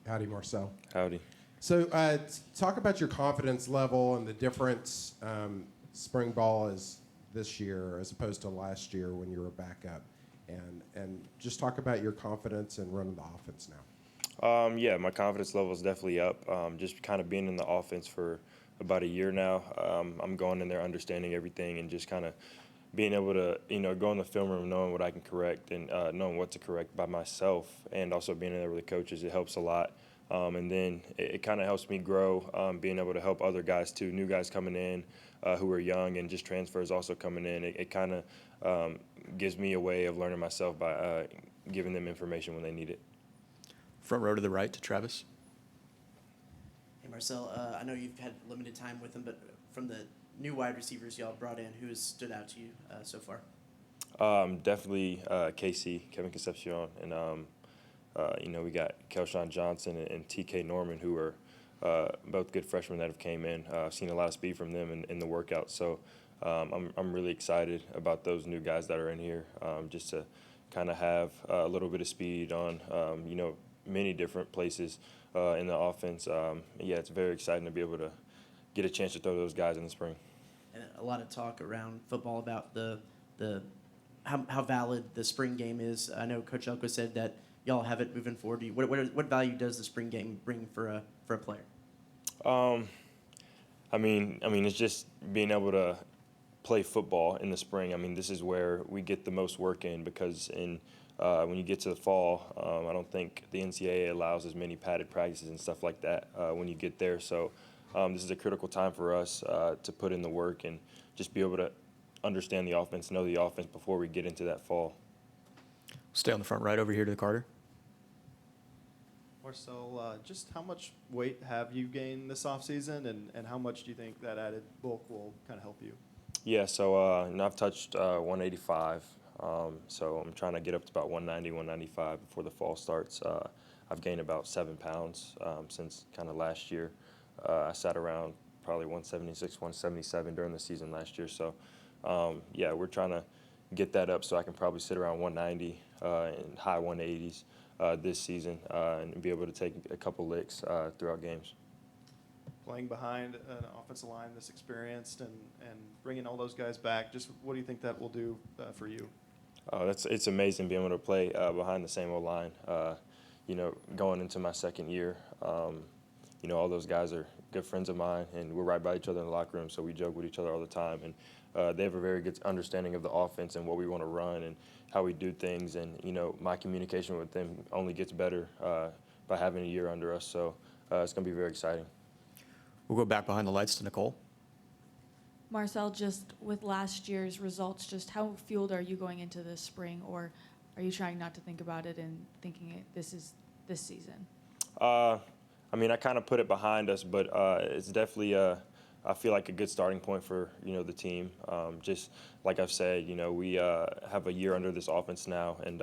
Howdy, Marcel. Howdy. So talk about your confidence level and the difference spring ball is this year as opposed to last year when you were back up. And just talk about your confidence in running the offense now. Yeah, my confidence level is definitely up. Just kind of being in the offense for about a year now, I'm going in there understanding everything and just kind of being able to, go in the film room knowing what I can correct and knowing what to correct by myself, and also being in there with the coaches, it helps a lot. And then it kind of helps me grow, being able to help other guys too, new guys coming in who are young, and just transfers also coming in. It kind of gives me a way of learning myself by giving them information when they need it. Front row to the right to Travis. Hey, Marcel, I know you've had limited time with him, but from the new wide receivers y'all brought in, who has stood out to you so far? Definitely KC, Kevin Concepcion, and we got Kelshawn Johnson and TK Norman, who are both good freshmen that have came in. I've seen a lot of speed from them in the workout, so I'm really excited about those new guys that are in here, just to kind of have a little bit of speed on, many different places in the offense. Yeah, it's very exciting to be able to get a chance to throw those guys in the spring. And a lot of talk around football about the how valid the spring game is. I know Coach Elko said that y'all have it moving forward. What value does the spring game bring for a player? I mean, it's just being able to play football in the spring. I mean, this is where we get the most work in, because when you get to the fall, I don't think the NCAA allows as many padded practices and stuff like that when you get there. So this is a critical time for us to put in the work and just be able to understand the offense, know the offense before we get into that fall. Stay on the front right over here to the Carter. Marcel, just how much weight have you gained this offseason, and how much do you think that added bulk will kind of help you? Yeah, so I've touched 185, so I'm trying to get up to about 190, 195 before the fall starts. I've gained about 7 pounds since kind of last year. I sat around probably 176, 177 during the season last year. So, yeah, we're trying to get that up so I can probably sit around 190 and high 180s this season and be able to take a couple licks throughout games. Playing behind an offensive line this experienced and bringing all those guys back, just what do you think that will do for you? It's amazing being able to play behind the same old line. Going into my second year, all those guys are good friends of mine, and we're right by each other in the locker room, so we joke with each other all the time. And they have a very good understanding of the offense and what we want to run and how we do things. And, my communication with them only gets better by having a year under us. So it's going to be very exciting. We'll go back behind the lights to Nicole. Marcel, just with last year's results, just how fueled are you going into this spring, or are you trying not to think about it and thinking this is this season? I kind of put it behind us, but it's definitely, I feel like a good starting point for, the team. Just like I've said, we have a year under this offense now, and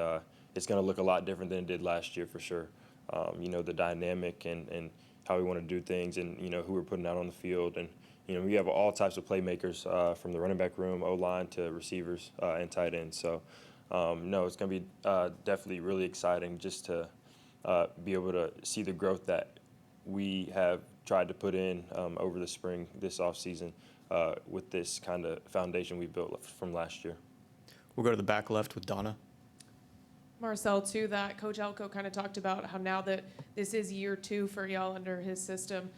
it's going to look a lot different than it did last year for sure. The dynamic and how we want to do things, and, who we're putting out on the field. And, we have all types of playmakers from the running back room, O-line to receivers and tight ends. So, no, it's going to be definitely really exciting just to be able to see the growth that we have tried to put in over the spring, this offseason, with this kind of foundation we built from last year. We'll go to the back left with Donna. Marcel, too, that Coach Elko kind of talked about how now that this is year 2 for y'all under his system,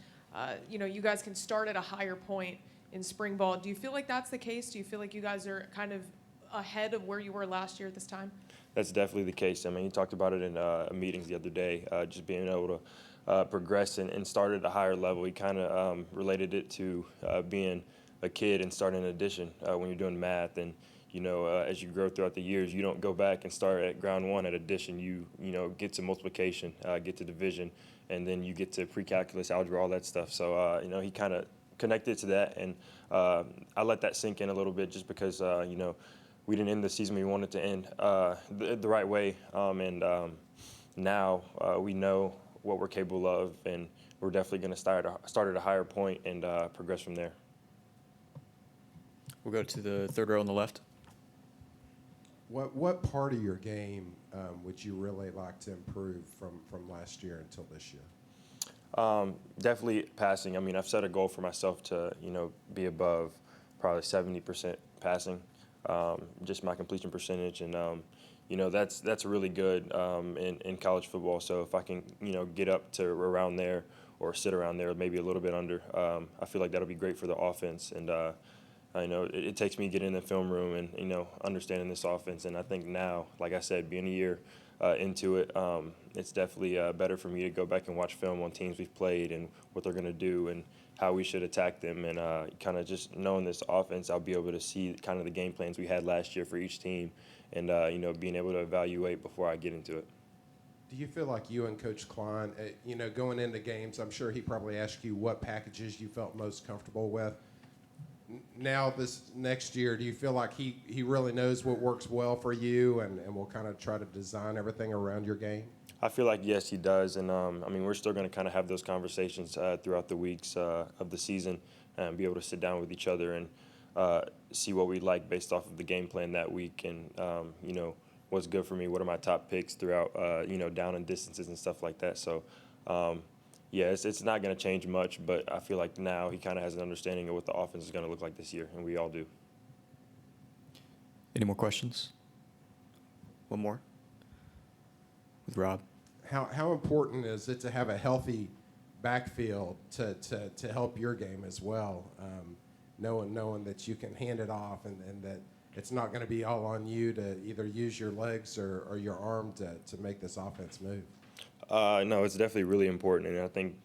you guys can start at a higher point in spring ball. Do you feel like that's the case? Do you feel like you guys are kind of ahead of where you were last year at this time? That's definitely the case. I mean, he talked about it in meetings the other day, just being able to progress and start at a higher level. He kind of related it to being a kid and starting an addition when you're doing math. And, as you grow throughout the years, you don't go back and start at ground one at addition. You get to multiplication, get to division, and then you get to pre-calculus, algebra, all that stuff. So, he kind of connected to that. And I let that sink in a little bit just because, we didn't end the season we wanted to end the right way. Now we know what we're capable of, and we're definitely going to start at a higher point and progress from there. We'll go to the third row on the left. What part of your game would you really like to improve from last year until this year? Definitely passing. I mean, I've set a goal for myself to, be above probably 70% passing, just my completion percentage. And, that's really good in college football. So if I can, get up to around there or sit around there, maybe a little bit under, I feel like that'll be great for the offense. And I know it takes me getting in the film room and, understanding this offense. And I think now, like I said, being a year into it, it's definitely better for me to go back and watch film on teams we've played and what they're going to do and how we should attack them. And kind of just knowing this offense, I'll be able to see kind of the game plans we had last year for each team and, being able to evaluate before I get into it. Do you feel like you and Coach Klein, going into games, I'm sure he probably asked you what packages you felt most comfortable with. Now this next year, do you feel like he really knows what works well for you and will kind of try to design everything around your game? I feel like, yes, he does. And, we're still going to kind of have those conversations throughout the weeks of the season and be able to sit down with each other and see what we like based off of the game plan that week and, what's good for me, what are my top picks throughout, down and distances and stuff like that. So, yeah, it's not going to change much, but I feel like now he kind of has an understanding of what the offense is going to look like this year, and we all do. Any more questions? One more with Rob. How important is it to have a healthy backfield to help your game as well? Knowing that you can hand it off and that it's not going to be all on you to either use your legs or your arm to make this offense move. No, it's definitely really important, and I think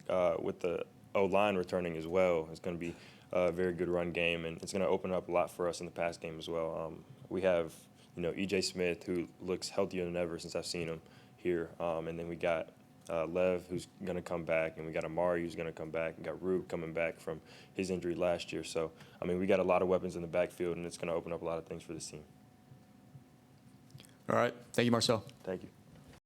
with the O-line returning as well, it's going to be a very good run game, and it's going to open up a lot for us in the pass game as well. We have, E.J. Smith, who looks healthier than ever since I've seen him here, and then we got Lev, who's going to come back, and we got Amari, who's going to come back, and got Rube coming back from his injury last year. So, we got a lot of weapons in the backfield, and it's going to open up a lot of things for this team. All right. Thank you, Marcel. Thank you.